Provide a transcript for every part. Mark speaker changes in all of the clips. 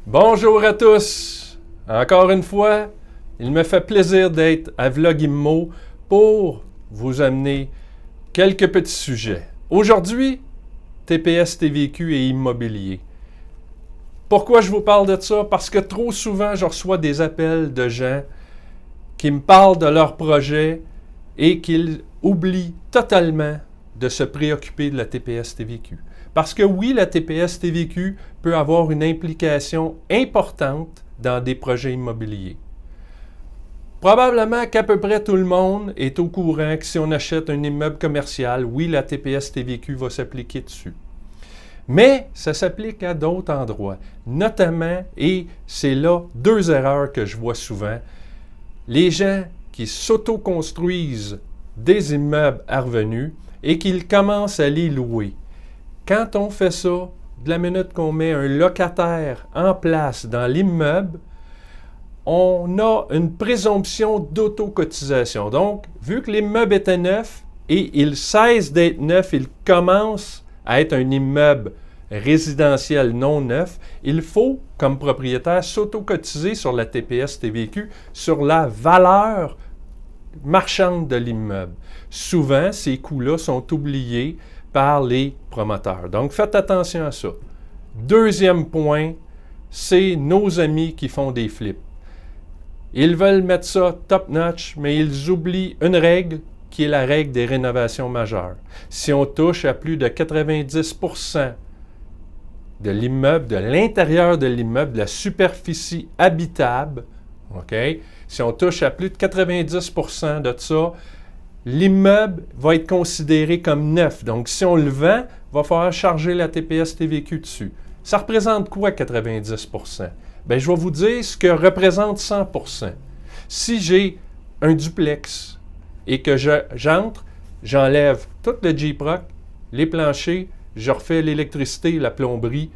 Speaker 1: Bonjour à tous! Encore une fois, il me fait plaisir d'être à Vlog Immo pour vous amener quelques petits sujets. Aujourd'hui, TPS, TVQ et immobilier. Pourquoi je vous parle de ça? Parce que trop souvent, je reçois des appels de gens qui me parlent de leur projet et qu'ils oublient totalement de se préoccuper de la TPS TVQ. Parce que oui, la TPS TVQ peut avoir une implication importante dans des projets immobiliers. Probablement qu'à peu près tout le monde est au courant que si on achète un immeuble commercial, oui, la TPS TVQ va s'appliquer dessus. Mais ça s'applique à d'autres endroits, notamment, et c'est là deux erreurs que je vois souvent, les gens qui s'auto-construisent des immeubles à revenus et qu'ils commencent à les louer. Quand on fait ça, de la minute qu'on met un locataire en place dans l'immeuble, on a une présomption d'autocotisation. Donc, vu que l'immeuble était neuf et il cesse d'être neuf, il commence à être un immeuble résidentiel non neuf, il faut, comme propriétaire, s'autocotiser sur la TPS TVQ sur la valeur marchande de l'immeuble. Souvent, ces coûts-là sont oubliés par les promoteurs. Donc, faites attention à ça. Deuxième point, c'est nos amis qui font des flips. Ils veulent mettre ça top-notch, mais ils oublient une règle qui est la règle des rénovations majeures. Si on touche à plus de 90% de l'immeuble, de l'intérieur de l'immeuble, de la superficie habitable, OK? Si on touche à plus de 90% de ça, l'immeuble va être considéré comme neuf. Donc, si on le vend, il va falloir charger la TPS TVQ dessus. Ça représente quoi 90%? Bien, je vais vous dire ce que représente 100%. Si j'ai un duplex et que j'entre, j'enlève tout le J-Proc, les planchers, je refais l'électricité, la plomberie,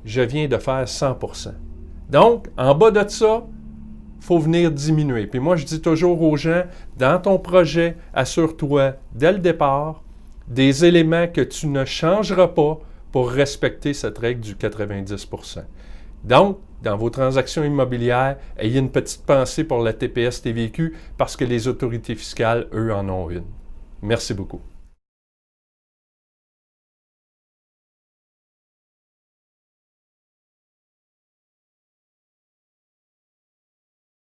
Speaker 1: je viens de faire 100%. Donc, en bas de ça, il faut venir diminuer. Puis moi, je dis toujours aux gens, dans ton projet, assure-toi dès le départ des éléments que tu ne changeras pas pour respecter cette règle du 90%. Donc, dans vos transactions immobilières, ayez une petite pensée pour la TPS TVQ parce que les autorités fiscales, eux, en ont une. Merci beaucoup.